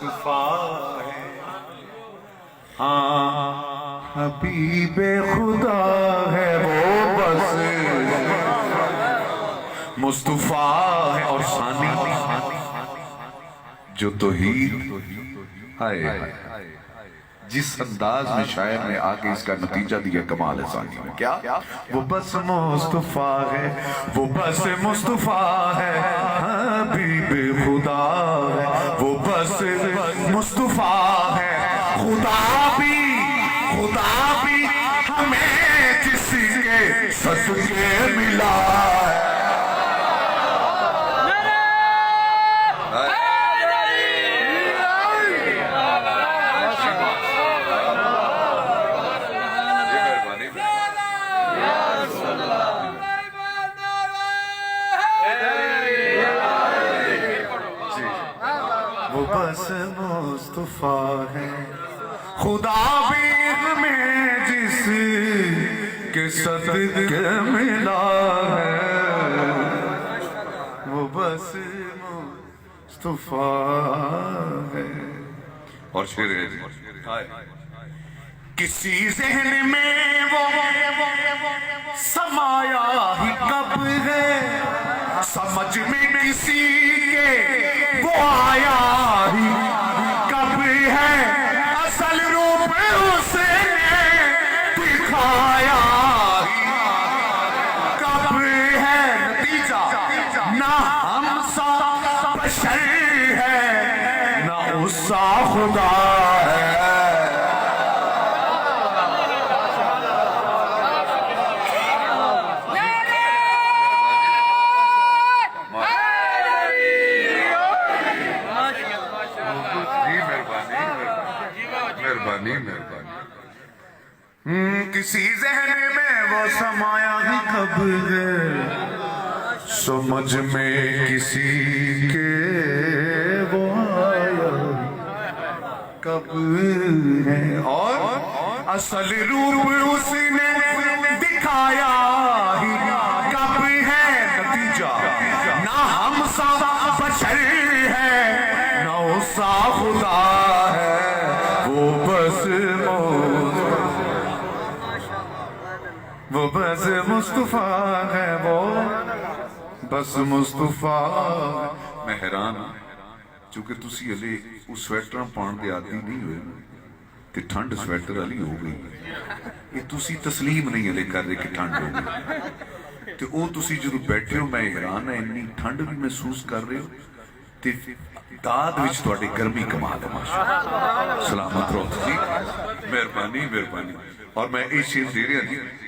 مصطفیٰ ہے، ہاں حبیب خدا ہے وہ بس مصطفیٰ ہے۔ اور ثانی جو توحید ہائے جس انداز میں شاعر نے آگے اس کا نتیجہ دیا کمال ہے ثانی میں کیا؟ وہ بس مصطفیٰ ہے، وہ بس مصطفیٰ ہے، حبیب خدا ہے، وہ بس مصطفیٰ ہے۔ خدا بھی ہمیں جس کے صدقے ملا ہے۔ وہ بس مصطفیٰ ہے، خدا بھی ہمیں جس کے صدقے ملا ہے، وہ بس مصطفیٰ ہے۔ اور شعر ہے کسی ذہن میں وہ سمایا ہی کب ہے، سمجھ میں کسی کے وہ آیا ہی کب ہے، اصل روپ اس نے دکھایا ہی کب ہے۔ نتیجہ نہ ہم سا بشر ہے نہ اس سا خدا ہے۔ کسی ذہن میں وہ سمایا ہی کب ہے، سمجھ میں کسی کے وہ آیا کب ہے، اور اصل روپ اس نے دکھایا ہی کب ہے۔ نتیجہ نہ ہم سا بشر ہے نہ اس سا خدا ہے، وہ بس مصطفیٰ ہے، وہ بس مصطفیٰ ہے۔ میں حیران ہوں چونکہ تسی علی اس سویٹراں پان دے عادی نہیں ہوئے کہ ٹھنڈ سویٹر علی ہو گئی، یہ تسی تسلیم نہیں علی کر رہے کہ ٹھنڈ ہو گئی، تو او تسی جدو بیٹھے ہو میں حیران ہے انی ٹھنڈ بھی محسوس کر رہے ہو، تے داد وچ تواڈی گرمی کمال ہے ماشاءاللہ۔ سلامت رہو جی، مہربانی مہربانی۔ اور میں یہ شعر دے رہا نہیں،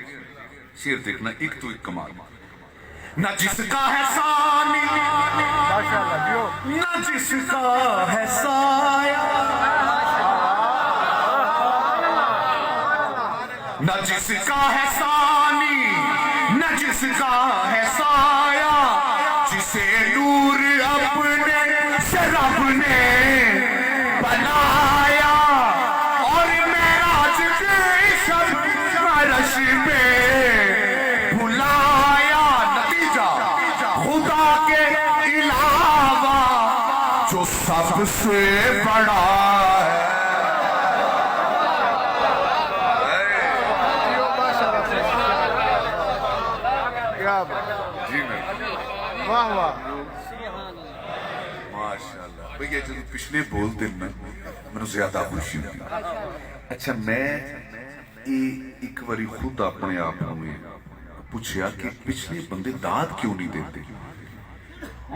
شعر دیکھنا ایک تو ایک کمال۔ نہ جس کا ہے ثانی نہ جس کا ہے سایہ، نہ جس کا ہے ثانی نہ جس کا ہے سایہ، جسے نور اپنے سے رب نے بنایا، اور معراج کے شب عرش پہ بلایا۔ نتیجہ خدا کے علاوہ جو سب سے بڑا ہے۔ واہ واہ ماشاءاللہ بھئی، یہ جو پچھلے بول دن میں زیادہ خوشی ہوئی۔ اچھا میں ایک باری خود اپنے آپ میں پوچھیا کہ پچھلے بندے داد کیوں نہیں دیتے،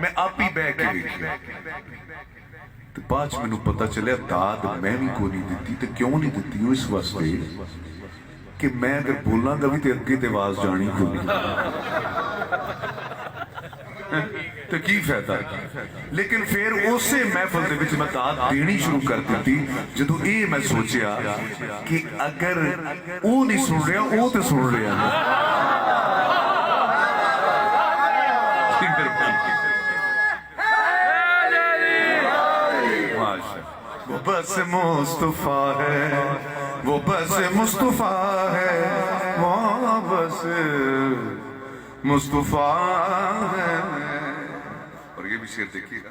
میں آپ ہی بے کے دیکھیا تو بعد میں پتہ چلے داد میں بھی کو نہیں دیتی، تو کیوں نہیں دیتی ہوں؟ اس واسطے کہ میں اگر بولنا گا بھی تو اگے تے آواز جانی کو نہیں، تو کی فائدہ۔ لیکن پھر اسے محفل دے وچ میں داد دینی شروع کر دیتی جدو اے میں سوچیا کہ اگر او نہیں سن رہا او تے سن رہا۔ وہ بس مصطفیٰ ہے، وہ بس مصطفیٰ ہے، وہ بس مصطفیٰ ہے۔ اور یہ بھی شعر دیکھیے گا،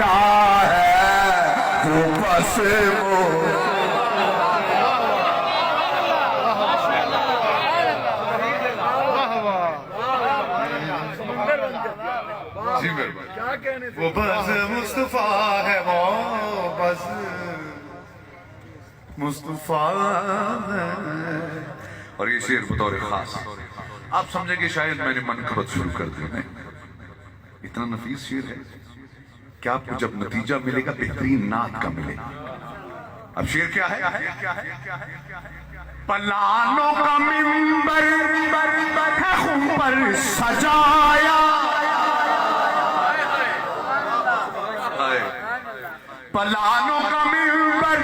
والا ہے وہ بس وہ بس مصطفیٰ ہے وہ بس مصطفیٰ ہے. اور یہ شعر بطور خاص آپ سمجھیں کہ شاید میں نے منقبت شروع کر دی. اتنا نفیس شعر ہے کہ آپ کو جب نتیجہ ملے گا بہترین نعت کا ملے گا. اب شعر کیا ہے؟ پلانوں کا منبر ہے خون پر سجایا پلانوں کا منبر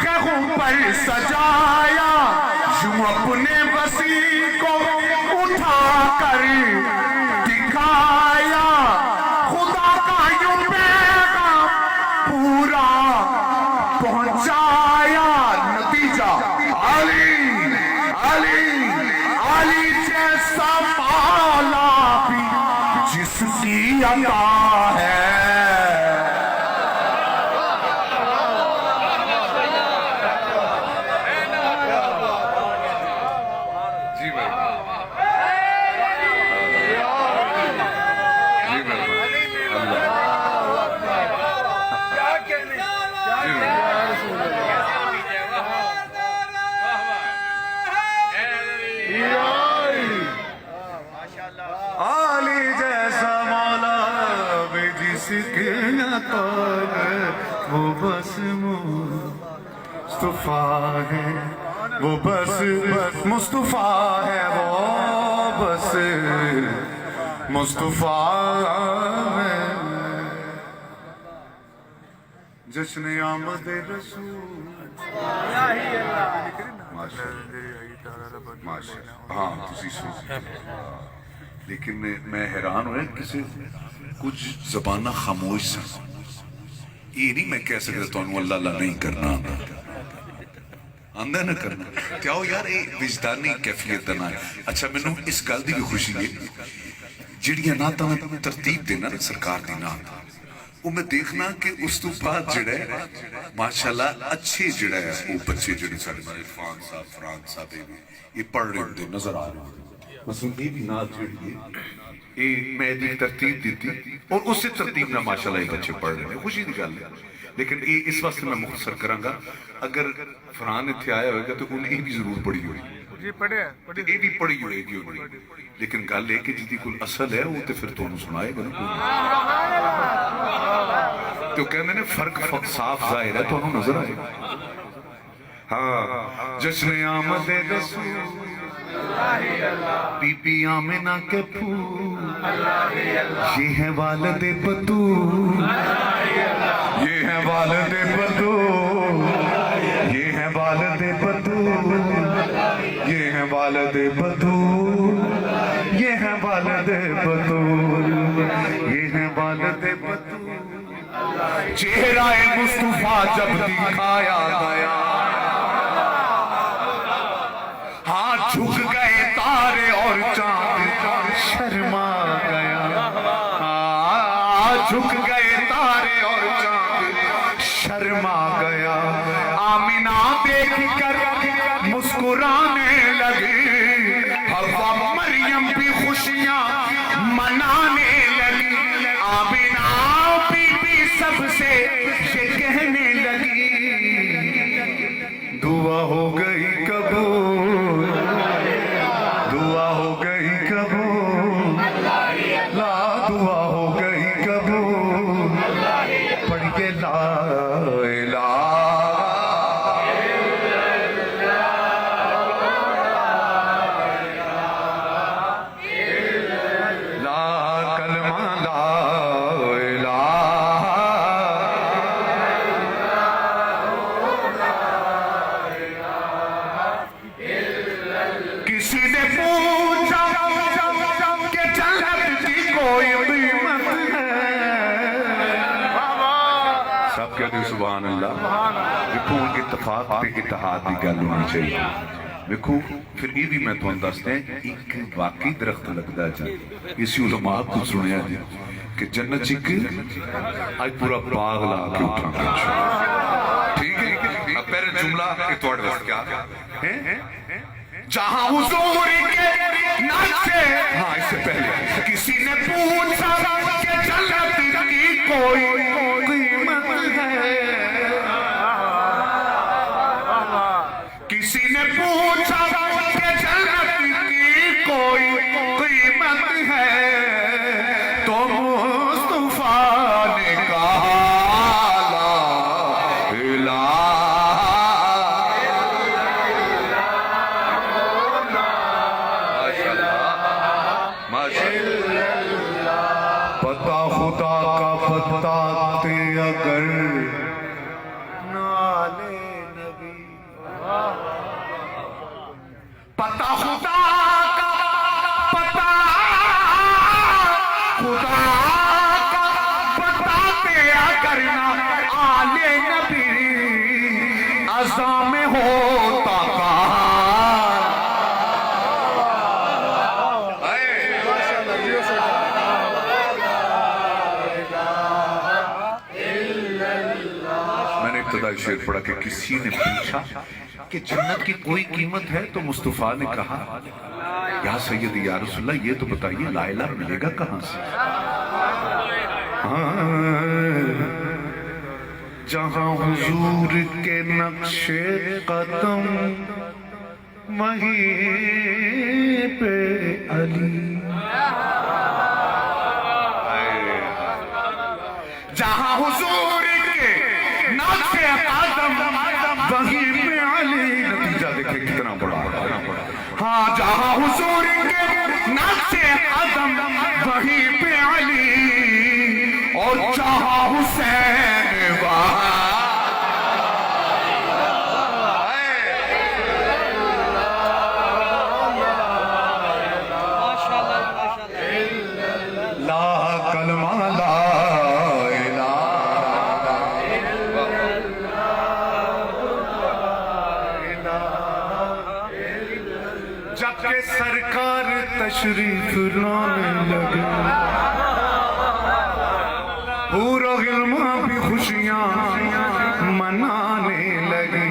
ہے خون پر سجایا یوں اپنے وسیع کو اٹھا کر دکھایا خدا کا یوں پیغام پورا پہنچایا. نتیجہ علی علی علی جیسا مولا بھی جس کی عطا ہے. وہ بس مصطفیٰ ہے وہ بس مصطفیٰ ہے وہ بس مصطفیٰ ہے. جشن آمد رسول ہاں تسی سن لیکن میں حیران ہوئے کسی کچھ زبانہ خاموش سا. یہ نہیں میں کہہ سکتا تو انہوں اللہ نہیں کرنا آندہ نہ کرنا کیا ہو یار یہ وجدانی کیفیت دنا ہے. اچھا میں نے اس گل دی بھی خوشی ہے جڑیاں ناتا میں ترتیب دینا سرکار دی نات وہ میں دیکھنا کہ اس تو بعد جڑے ماشاءاللہ اچھے جڑے وہ بچے جڑے سارے عرفان صاحب فران صاحب یہ پڑھ رہے ہوتے نظر آ رہے ہوتے مثلا یہ بھی نات جڑی ہے یہ میں دی ترتیب دیتی اور اس سے ترتیب نہ ماشاءاللہ یہ بچے پڑھ رہے ہیں خوشی دی گل ہے. لیکن اس واسطے میں مختصر کروں گا اگر فرحان اتھے آیا ہوئے گا تو انہیں بھی ضرور پڑھی ہوئی یہ بھی پڑھی ہوئے گی انہیں. لیکن گل ہے کہ جدی کوئی اصل ہے وہ تو پھر تو انہوں سنائے گا نا تو کہنے نے فرق صاف ظاہر ہے تو انہوں نظر آئے گا. ہاں جشن آمد رسول بی بی آمنہ کے پھول یہ ہے والد بطول یہ ہے والد بطول یہ ہے والد بطول یہ ہے والد بطول یہ ہے والد بطول یہ ہے والد بطول. چہرہ مصطفیٰ جب دکھایا گیا جھک گئے تارے اور چاند شرما گیا جھک گئے تارے اور چاند شرما گیا. آمینہ دیکھ کر مسکرانے لگی حوا مریم بھی خوشیاں منانے لگی. آمینہ بی سب سے یہ کہنے لگی دعا ہو گئی قبول دعا ہو گئی قبول لا دعا ہو گئی قبول پڑھیے لا الہ لا کلمہ لا الہ کسی نے پوچھا کہ جنت کی کوئی قیمت ہے سب کہتے ہیں سبحان اللہ. دیکھو اتفاق پہ اتحاد کی گل ہونی چاہیے. دیکھو پھر یہ بھی میں تو دستے ہیں ایک واقعی درخت لگتا ہے جی اسی علماء کو سنیا جی کہ جنت چک آج پورا باغ لا کے اٹھا ٹھیک ہے. اب پہلے جملہ اتوڑ دست کیا ہے جہاں حضور کے نقشے ہاں اس سے پہلے کسی نے پوچھا کہ جنت کی کوئی قیمت ہے کسی نے پوچھا کہ جنت کی کوئی قیمت ہے تو مصطفیٰ نے کہا لا پتا خدا کا بتاتے اگر نالے نبی پتا خدا کا پتا خدا کا بتاتے اگر نالے نبی عزا میں ہوتا شعر پڑھا کہ کسی نے پوچھا کہ جنت کی کوئی قیمت ہے تو مصطفیٰ نے کہا یا سید یا رسول اللہ یہ تو بتائیے لا الہ ملے گا کہاں سے جہاں حضور کے نقش قدم وہیں پہ علی جہاں حضور کے نقش قدم وہیں پہ علی نتیجہ دیکھیں کتنا بڑا ہاں جہاں حضور کے نقش قدم وہیں پہ علی اور جہاں حسین وہاں لا کلمہ لا سرکار تشریف لانے لگے پورا غلمہ بھی خوشیاں منانے لگے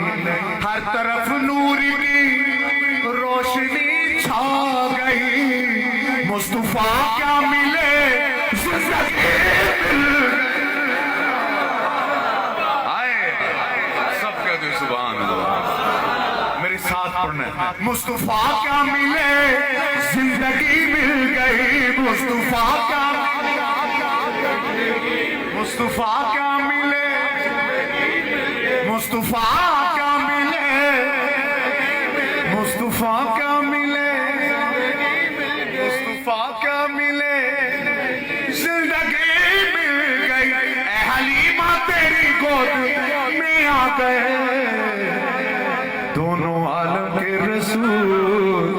ہر طرف نور کی روشنی چھا گئی مصطفیٰ کیا ملے زندگی آئے سب کہتے ہیں سبحان اللہ میرے ساتھ پڑھنا ہے مصطفیٰ کیا ملے زندگی مل گئی مصطفیٰ کیا مصطفیٰ کیا ملے مصطفیٰ کیا ملے مصطفیٰ کیا ملے مصطفیٰ کیا ملے زندگی مل گئی اے حلیمہ تیری گود میں آ گئے دونوں عالم کے رسول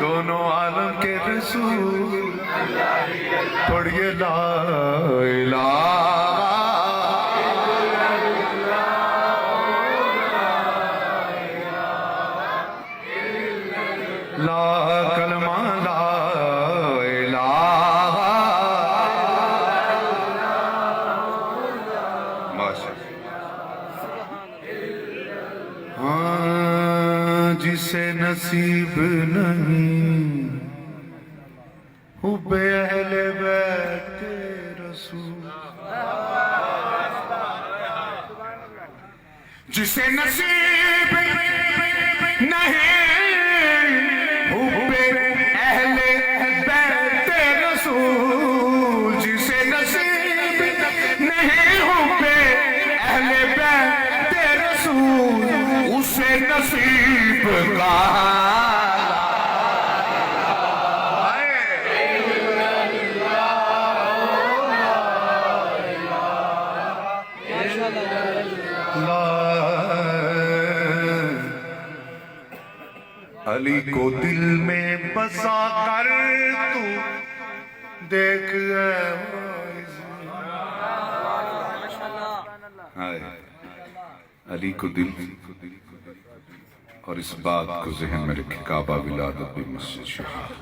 دونوں عالم کے رسول پڑھئے لا الہ لا کلمہ لا الہ ہاں جسے نصیب نہیں حب اہل بیت رسول جسے نصیب نہیں حب اہل بیت رسول جسے نصیب نہیں حب اہل بیت رسول اسے نصیب کا علی کو دل میں بسا کر تو دیکھ علی کو دل اور اس بات کو ذہن میں رکھے کعبہ ولادت بھی مسجد شہید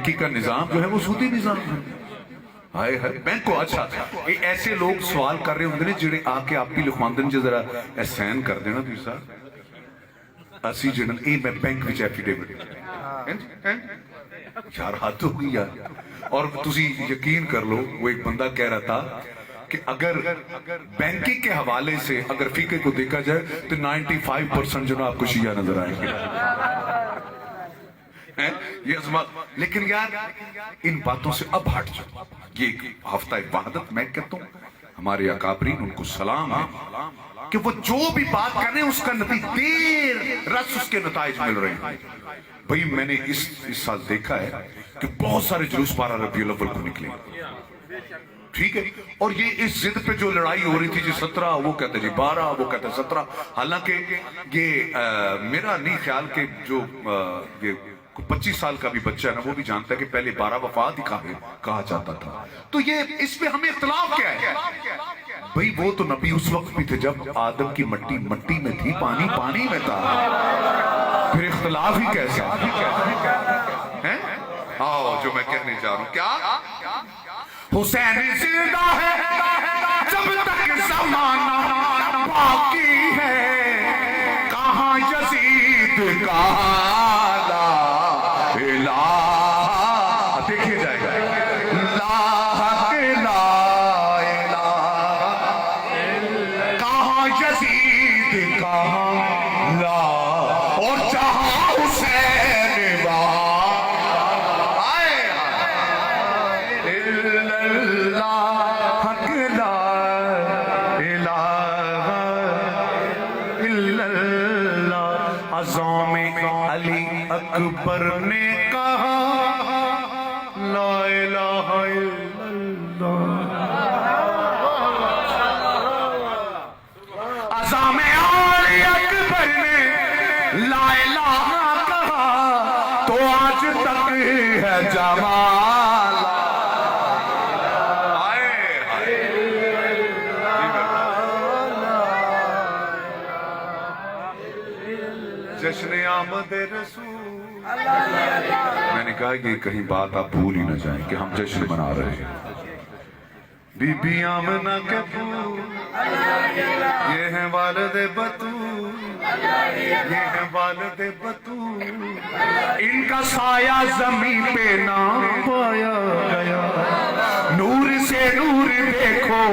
بینکی کا نظام جو ہے وہ سودی نظام ہے. ہائے ہائے بینک کو اچھا ایسے لوگ سوال کر رہے ہوں نے جڑے آ کے آپ بھی لکھواندن جو ذرا احسان کر دینا پیر صاحب اسی جنن اے میں بینک وچ ایفیڈیوٹ یار حد ہو گئی یار. اور تسی یقین کر لو وہ ایک بندہ کہہ رہا تھا کہ اگر بینکنگ کے حوالے سے اگر فقہ کو دیکھا جائے تو 95% جو نا آپ کو شیعہ نظر آئیں گے. یہ عظمت لیکن یار ان باتوں سے اب ہٹ جاؤ. یہ ایک ہفتہ وحدت میں کہتا ہوں ہمارے اکابرین ان کو سلام ہے کہ وہ جو بھی بات کر رہے ہیں اس کا نتیجہ دیر رس اس کے نتائج مل رہے ہیں. بھئی میں نے اس سال دیکھا ہے کہ بہت سارے جلوس 12 ربیع الاول کو نکلے ٹھیک ہے اور یہ اس ضد پہ جو لڑائی ہو رہی تھی جی 17 وہ کہتے جی 12 وہ کہتے 17 حالانکہ یہ میرا نہیں خیال کہ جو یہ 25 سال کا بھی بچہ ہے نا وہ بھی جانتا ہے کہ پہلے 12 وفات ہی کہا جاتا تھا. تو یہ اس میں ہمیں اختلاف کیا ہے بھئی وہ تو نبی اس وقت بھی تھے جب آدم کی مٹی مٹی میں تھی پانی پانی میں تھا پھر اختلاف ہی کیسا ہے. آؤ جو میں کہنے جا رہا ہوں کیا حسین زندہ ہے جب تک زمانہ باقی ہے کہاں یزید کا لا الہ دیکھئے جائے گا لا الہ کہاں یزید کہاں لا اور جہاں حسین وہاں اکبر نے کہا لا الہ الا اللہ. عظام علی اکبر نے لا الہ کہا تو آج تک ہے جمال. جشن آمد رسول میں نے کہا کہ کہیں بات آپ بھول ہی نہ جائیں کہ ہم جشن منا رہے ہیں. بی بی آمنہ کے پھول یہ ہیں والد بطول یہ ہیں والد بطول ان کا سایہ زمین پہ نہ پایا گیا نور سے نور دیکھو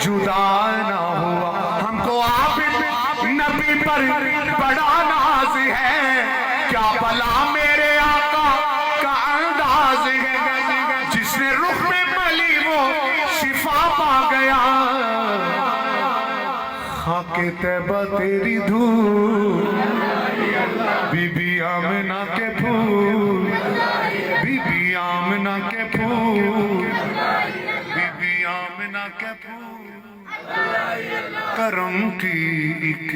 جدا نہ ہوا. ہم کو آپ نبی پر بڑا ناز ہے کیا بلا میرے آقا کا انداز ہے جس نے رخ میں ملی وہ شفا پا گیا خاک طیبہ تیری دھول بی بی آمنہ کے پھول بی بی آمنہ کے پھول بی بی آمنہ کے پھول کرم کی ایک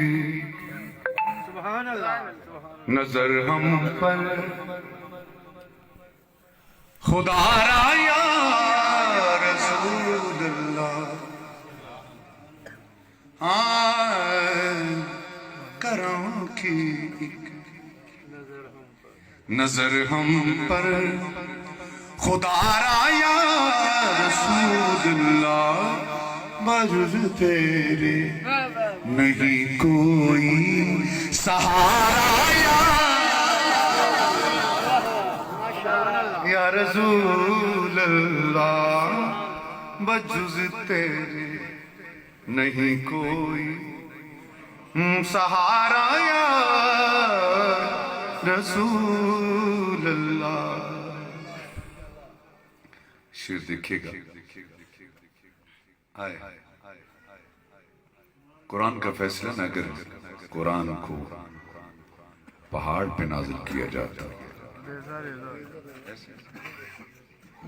نظر ہم پر خدا را یا رسول اللہ کرم کی ایک نظر ہم پر خدا را یا رسول اللہ بجز تیرے نہیں کوئی سہارا یا رسول اللہ بجز تیرے نہیں کوئی سہارا یا رسول اللہ. شیر دیکھیے گا آئے قرآن کا فیصلہ نہ اگر قرآن کو پہاڑ پہ نازل کیا جاتا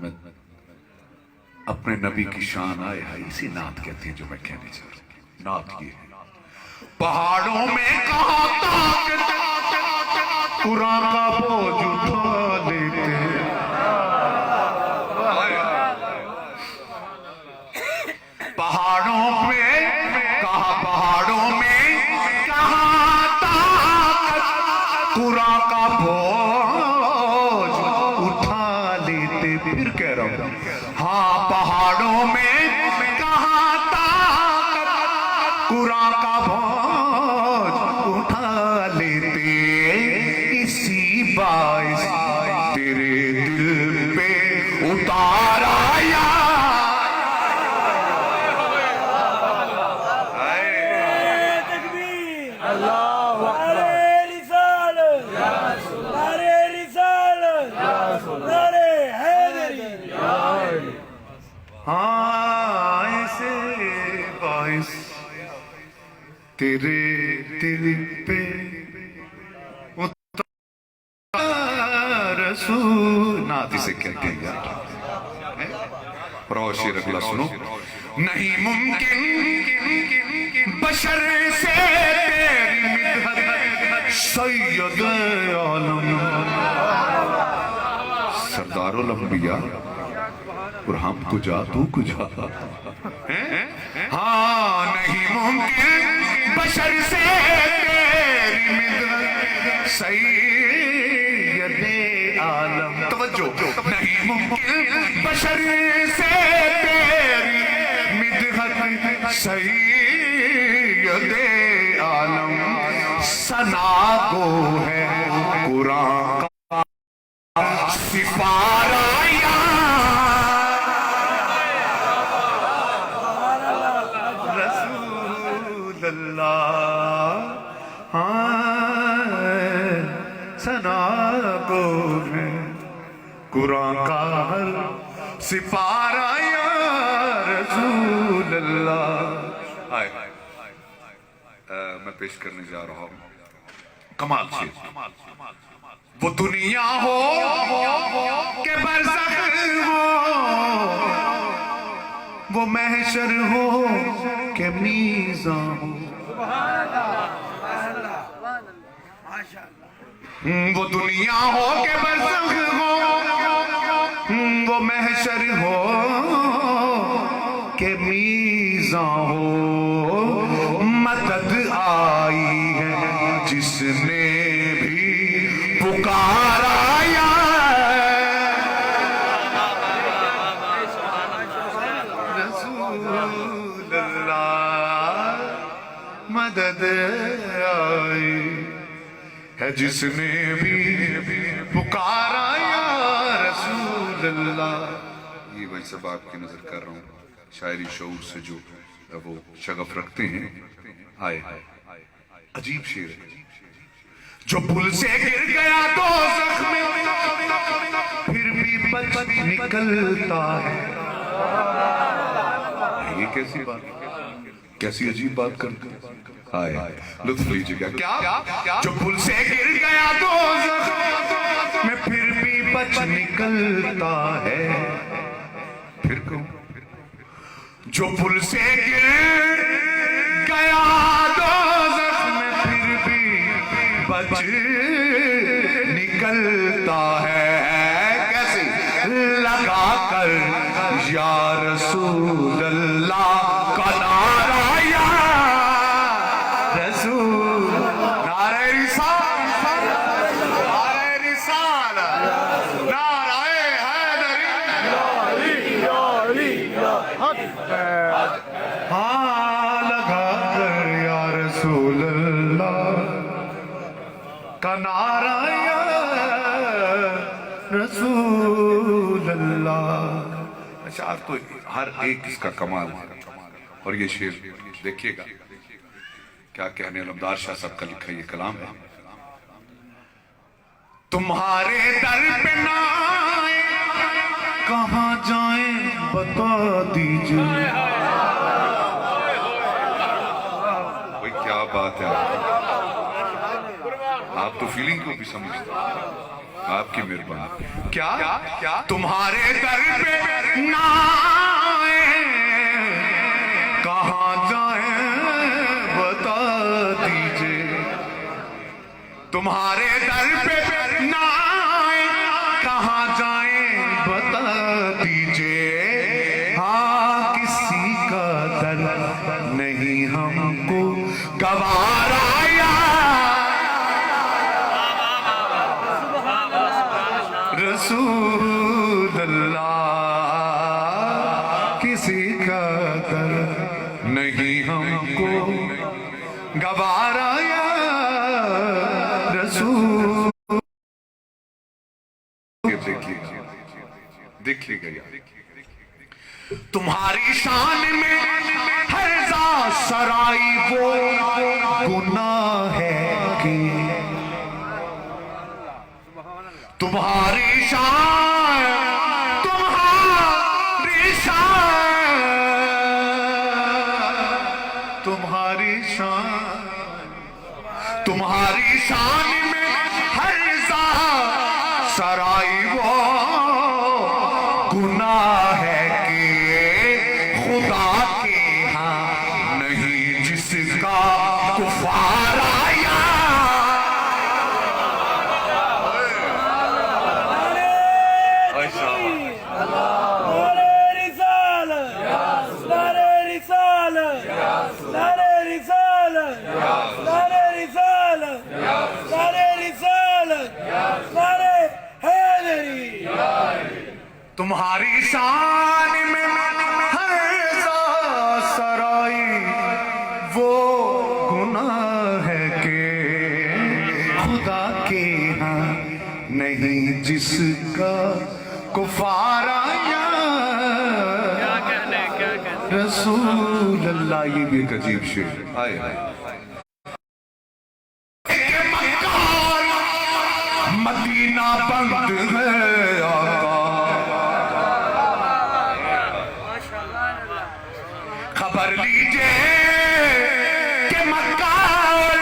میں اپنے نبی کی شان آئے ہے اسی نعت کہتے ہیں جو میں کہنے چاہ رہا ہوں. نعت یہ ہے پہاڑوں میں کہاں طاقت قرآن کا بوجھ اٹھا لیتے پہاڑوں پہ کہاں پہاڑوں میں کہاں طاقت قرآن کا بوجھ اٹھا پھر کہہ رہا ہوں ہاں پہاڑوں میں کہاں طاقت قرآن کا بوجھ اٹھا لیتے اسی باعث تیرے دل پہ اتار آیا ہاں ایسے باعث تیرے دل پہ رسول نعت اسے کہتے ہیں یار روشی اگلا سنو نہیں ممکن بشر سے تیری مدحت سید عالم سردار الانبیاء اور ہم کجا تو کجا ہاں نہیں ممکن بشر سے تیری مدحت سید عالم توجہ نہیں ممکن بشر سے تیری مدحت سید عالم ثنا گو ہے قرآن کا سپارہ رسول اللہ ثنا گو ہے قرآن کا ہر سپارہ یا رسول اللہ میں پیش کرنے جا رہا ہوں کمال سے وہ دنیا ہو کہ برزخ ہو وہ محشر ہو کہ میزان ہو وہ دنیا ہو کہ برزخ ہو وہ محشر ہو کہ میزان ہو مدد آئی ہے جس نے بھی پکارا یا رسول اللہ مدد آئی ہے جس نے بھی پکارا یا رسول اللہ یہ میں سب آپ کی نظر کر رہا ہوں شاعری شعور سے جو وہ شغف رکھتے ہیں آئے عجیب شعر ہے جو پل سے گر گیا تو زخم پھر بھی بچ نکلتا ہے یہ کیسی بات کیسی عجیب بات کرتے آئے لطف لیجئے گا کیا جو پل سے گر گیا تو زخم میں پھر بھی بچ نکلتا ہے پھر کہوں جو پل سے گر گیا تو زخم میں پھر بھی بچ نکلتا ہے کیسے لگا کر یا رسول اللہ کا نعرہ یا رسول نعرہ رسالت نعرہ رسالت نعرہ حیدری ہاں لگا کر یا رسول اللہ کا نعرہ یا رسول اللہ اشعار تو ہر ایک اس کا کمال ہے اور یہ شعر دیکھیے گا کیا کہنے علمدار شاہ صاحب کا لکھا یہ کلام ہے تمہارے در پہ نہ آئے کہاں جائیں بتا دیجئے بھئی کیا بات ہے آپ تو فیلنگ کو بھی سمجھتے ہیں آپ کی مہربانی کیا تمہارے در پہ نہ آئے کہاں جائیں بتا دیجئے تمہارے در پہ نہ آئے کہاں جائیں بتا دیجئے ہاں کسی کا در نہیں ہم کو گوارا رسول اللہ گوارا یا رسول. دیکھیے گا تمہاری شان میں ہرزا سرائی وہ گناہ ہے کہ تمہاری شان تمہاری شان تمہاری شان تمہاری شان میں ہرزا سرائی وہ گناہ ہے کہ خدا کے ہاں نہیں جس کا کفار آیا. تمہاری شان میں ہرزا سرائی وہ گناہ ہے کہ خدا کے ہاں نہیں جس کا کفار آیا. رسول اللہ. یہ بھی ایک عجیب شعر. آئے مدینہ بند ہے آقا خبر لیجئے کہ مکہ اور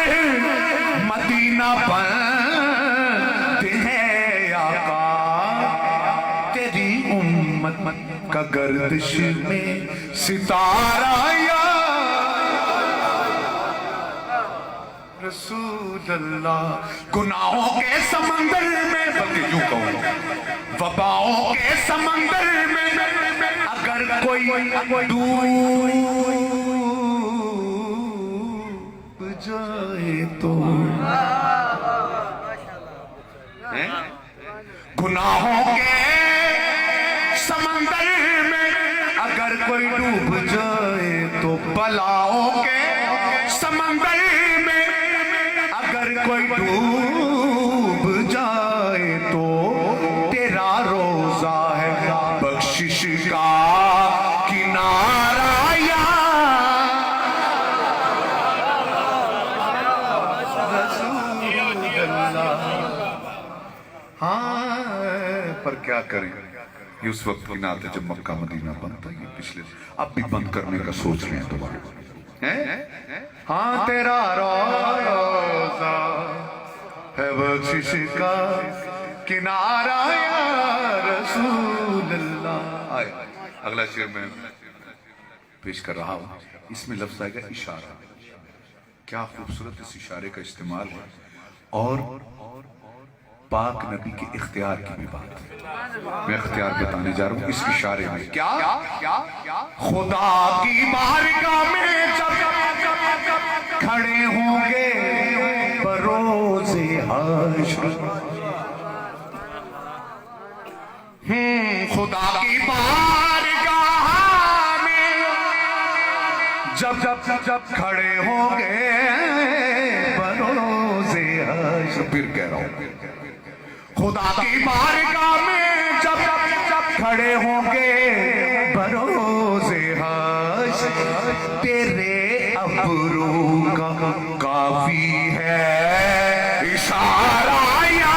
مدینہ بند ہے آقا. تیری امت کا گردش میں ستارہ یا رسول اللہ. گناہوں کے سمندر میں بلکہ یوں کہوں وباؤں کے سمندر میں اگر کوئی ڈوب جائے تو گناہوں کے سمندر میں اگر کوئی ڈوب جائے تو بلاؤں کے سمندر میں اگر کوئی ڈوب جائے تو تیرا روزہ ہے بخشش کا کنارہ یا رسول اللہ. ہاں پر کیا کریں یہ اس وقت کی نعت ہے جب مکہ مدینہ بند تھا. یہ پچھلے اب بھی بند کرنے کا سوچ رہے ہیں دوبارہ. ہاں تیرا روزہ ہے بخشش کا کنارہ یا رسول اللہ. آئے اگلا شعر میں پیش کر رہا ہوں. اس میں لفظ آئے گا اشارہ. کیا خوبصورت اس اشارے کا استعمال ہے اور پاک نبی کے اختیار کی بھی بات ہے. میں اختیار بتانے جا رہا ہوں اس اشارے میں. کیا خدا کی بارگاہ میں جب کھڑے ہوں گے بروز حشر. خدا کی بارگاہ میں جب کھڑے ہوں گے بروز حشر. پھر کہہ رہا ہوں خدا کی بارگاہ میں جب کھڑے ہوں گے بروز حشر. تیرے ابرو کا کافی ہے اشارہ یا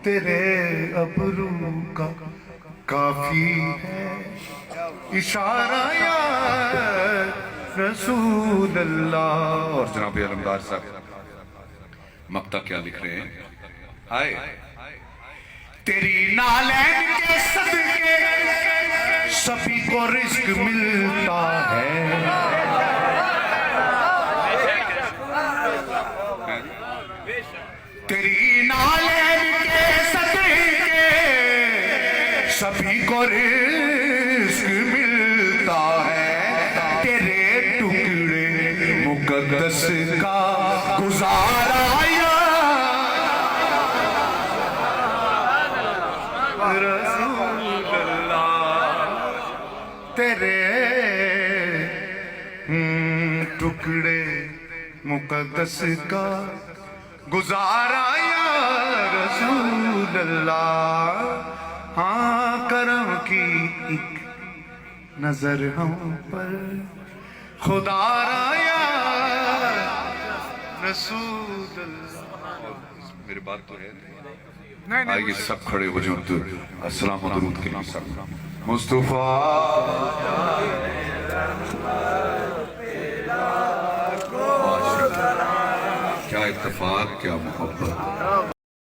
تیرے ابرو کا کافی ہے اشارہ یا رسول اللہ. اور جناب علمدار صاحب مقطع کیا لکھ رہے ہیں. آئے تیری نالین کے صدقے سبھی کو رزق ملتا ہے. تیری نالین کے صدقے سبھی کو رزق ملتا ہے. تیرے ٹکڑے مقدس کا گزارا مقدس کا گزارا یا رسول اللہ، ہاں کرم کی ایک نظر ہم پر خدا را یا رسول اللہ۔ میرے بات تو ہے آئیے سب کھڑے ہو جاؤ تو السلام و درود کے لیے سب مصطفیٰ کیا اتفاق کیا محبت